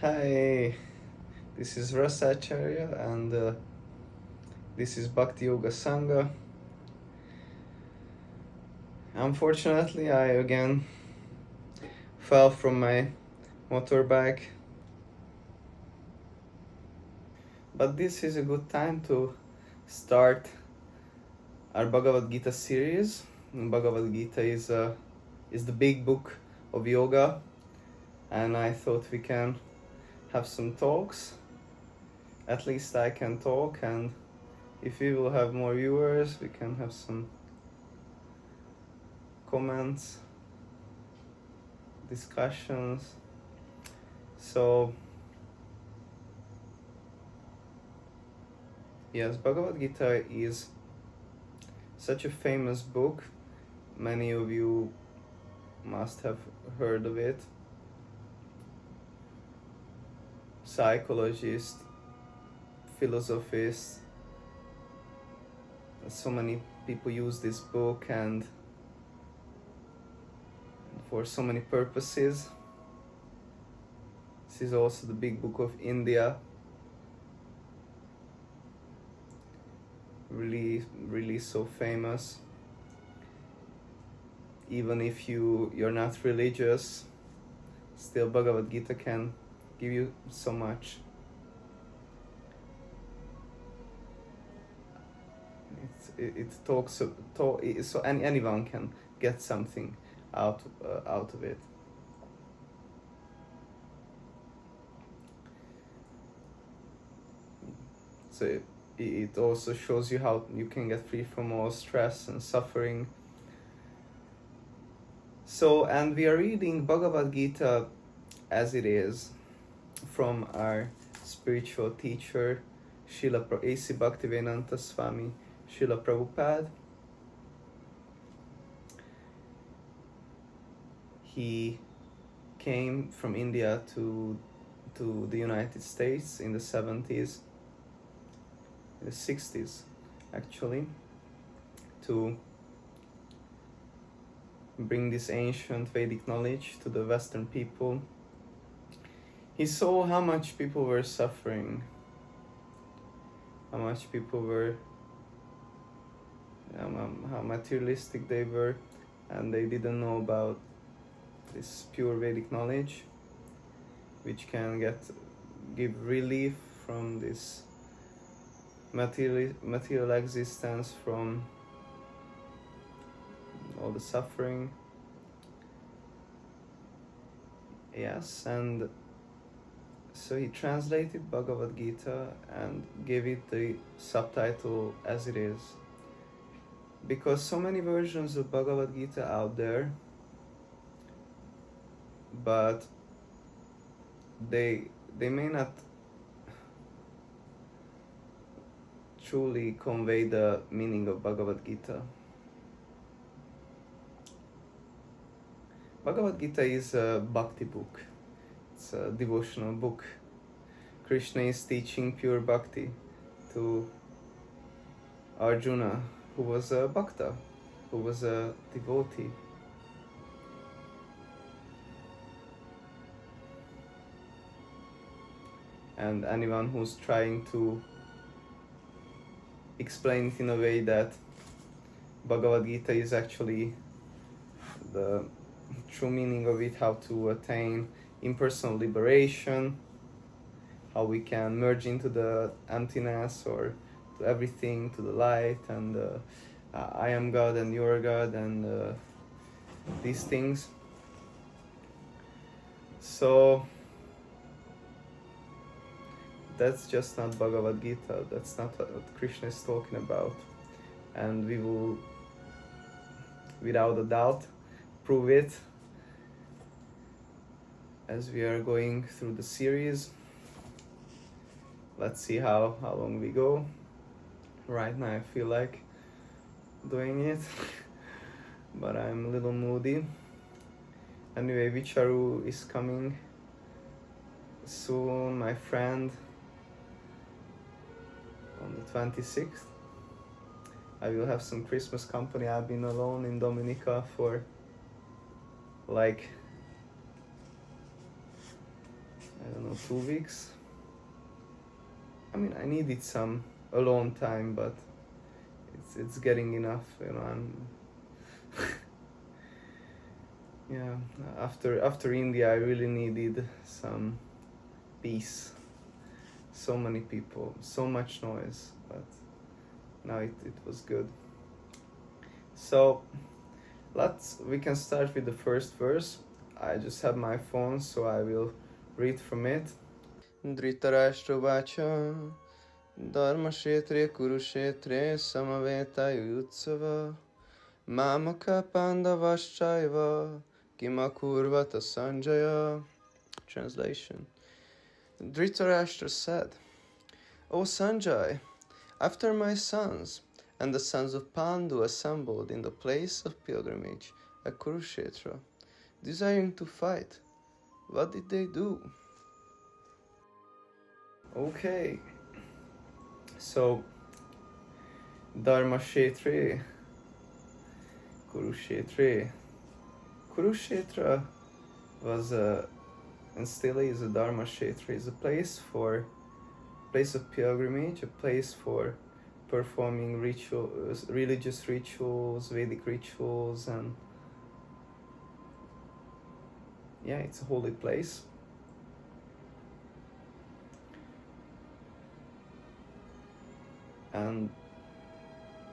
Hi, this is Sañjaya and this is Bhakti Yoga Sangha. Unfortunately, I again fell from my motorbike, but this is a good time to start our Bhagavad Gita series. Bhagavad Gita is the big book of yoga, and I thought we can have some talks. At least I can talk, and if we will have more viewers, we can have some comments, discussions. So yes, Bhagavad Gita is such a famous book. Many of you must have heard of it. Psychologists, philosophists, so many people use this book and for so many purposes. This is also the big book of India. Really so famous. Even if you're not religious, still Bhagavad Gita can give you so much. It talks so anyone can get something out of it. So it also shows you how you can get free from all stress and suffering. So, and we are reading Bhagavad Gita as it is from our spiritual teacher, Srila A.C. Bhaktivedanta Swami, Srila Prabhupada. He came from India to the United States in the 70s, the 60s actually, to bring this ancient Vedic knowledge to the Western people. He saw how much people were suffering, how much people were, how materialistic they were, and they didn't know about this pure Vedic knowledge, which can give relief from this material existence, from all the suffering. Yes, and so he translated Bhagavad Gita and gave it the subtitle as it is, because so many versions of Bhagavad Gita out there, but they may not truly convey the meaning of Bhagavad Gita. Bhagavad Gita is a bhakti book. It's a devotional book. Krishna is teaching pure bhakti to Arjuna, who was a bhakta, who was a devotee. And anyone who's trying to explain it in a way that Bhagavad Gita is actually the true meaning of it, how to attain impersonal liberation, how we can merge into the emptiness or to everything, to the light, and I am God and you are God, and these things. So that's just not Bhagavad Gita. That's not what Krishna is talking about. And we will, without a doubt, prove it as we are going through the series. Let's see how long we go. Right now I feel like doing it, but I'm a little moody. Anyway, Vicharu is coming soon, my friend, on the 26th. I will have some Christmas company. I've been alone in Dominica for like, I don't know, or 2 weeks. I mean, I needed some alone time, but it's getting enough, you know. And yeah, after India, I really needed some peace. So many people, so much noise, but now it was good. So we can start with the first verse. I just have my phone, so I will read from it. Dhṛtarāṣṭra vacha dharmashetre Kurukṣetre samaveta mamaka Pāṇḍavascaiva kimakurvata Sañjaya. Translation. Dhṛtarāṣṭra said, O Sañjaya, after my sons and the sons of Pāṇḍu assembled in the place of pilgrimage at Kurukṣetra, desiring to fight, what did they do? Okay, so Dharmashetra, Kurukṣetra. Kurukṣetra was and still is a Dharmashetra, is a place of pilgrimage, a place for performing rituals, religious rituals, Vedic rituals, and yeah, it's a holy place. And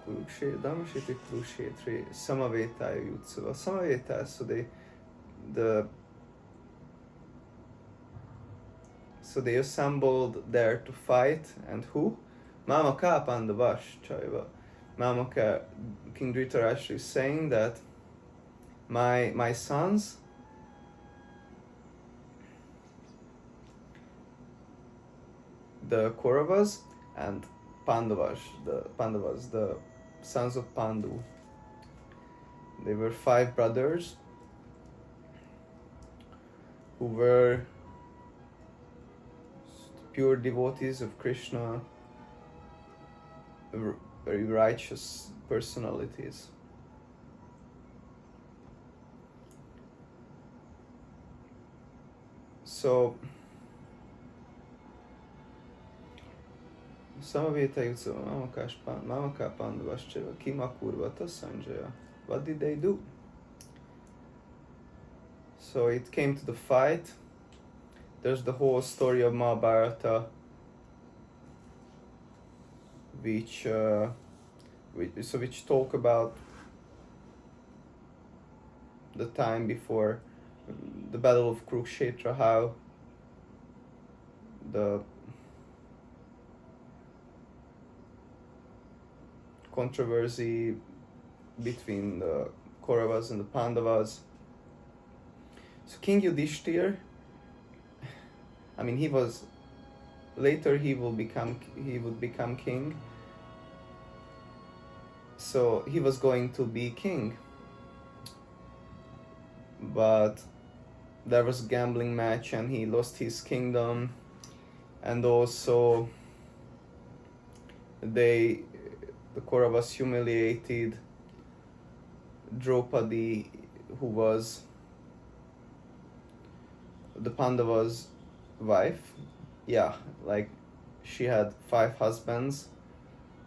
Dharmashetra, Kurukṣetra, Samaveta Utsava. Samaveta, so they assembled there to fight, and who? Mamaka Pāṇḍavascaiva. Mamaka, King Dhṛtarāṣṭra is saying that my sons, the Kauravas, and Pandavas, the sons of Pāṇḍu. They were 5 brothers who were pure devotees of Krishna, very righteous personalities. So Samaveta Utsava Mamaka Pāṇḍavascaiva kimakurvata Sañjaya. What did they do? So it came to the fight. There's the whole story of Mahabharata, which talk about the time before the battle of Kurukṣetra, how the controversy between the Kauravas and the Pandavas. So King Yudhishthira, I mean, he would become king. So he was going to be king, but there was a gambling match and he lost his kingdom, and also the Kauravas humiliated Draupadi, who was the Pandavas' wife. Yeah, like she had 5 husbands.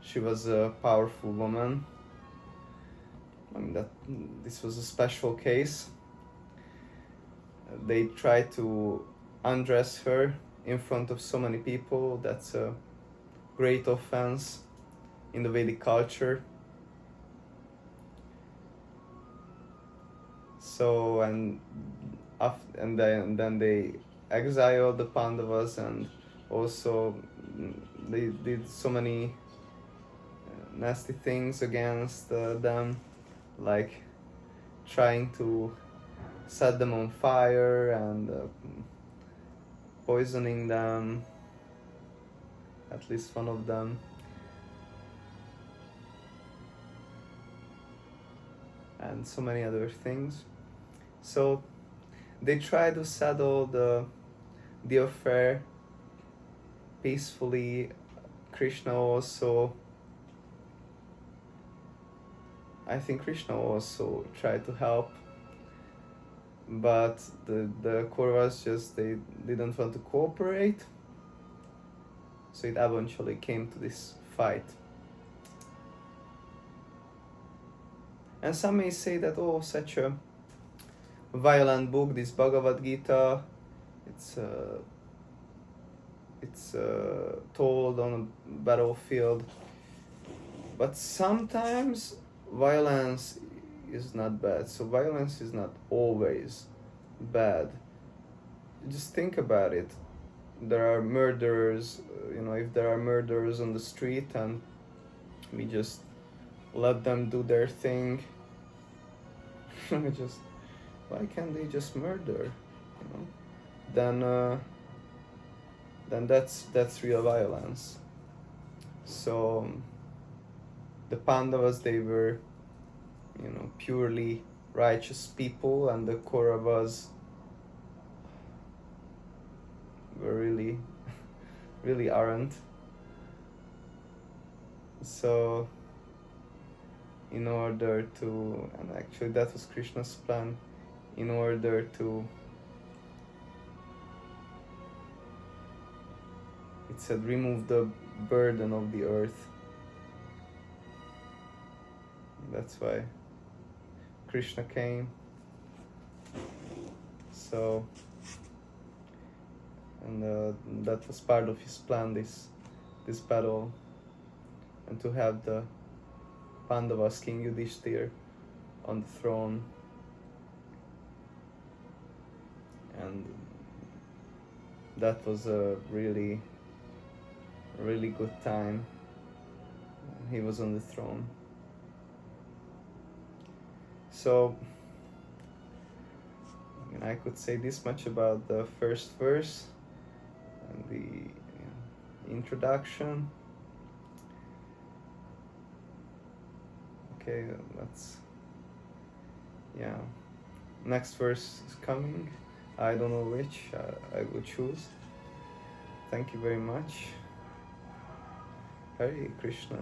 She was a powerful woman. I mean, this was a special case. They tried to undress her in front of so many people. That's a great offense in the Vedic culture. So and then they exiled the Pandavas, and also they did so many nasty things against them, like trying to set them on fire and poisoning them, at least one of them. And so many other things. So they try to settle the affair peacefully. Krishna also, I think Krishna also tried to help. but the Kauravas just, they didn't want to cooperate, so it eventually came to this fight. And some may say that, oh, such a violent book, this Bhagavad Gita, it's told on a battlefield. But sometimes violence is not bad. So violence is not always bad. Just think about it. There are murderers, if there are murderers on the street and we just let them do their thing, why can't they just murder? Then that's real violence. So the Pandavas, they were, purely righteous people, and the Kauravas were really, really aren't. So in order to, and actually that was Krishna's plan, in order to, it said, remove the burden of the earth. That's why Krishna came. So, and that was part of his plan, this battle, and to have the Pandavas, King Yudhishthir, on the throne. And that was a really, really good time. He was on the throne. So, I could say this much about the first verse and the introduction. Okay, next verse is coming. I don't know which I will choose. Thank you very much. Hare Krishna.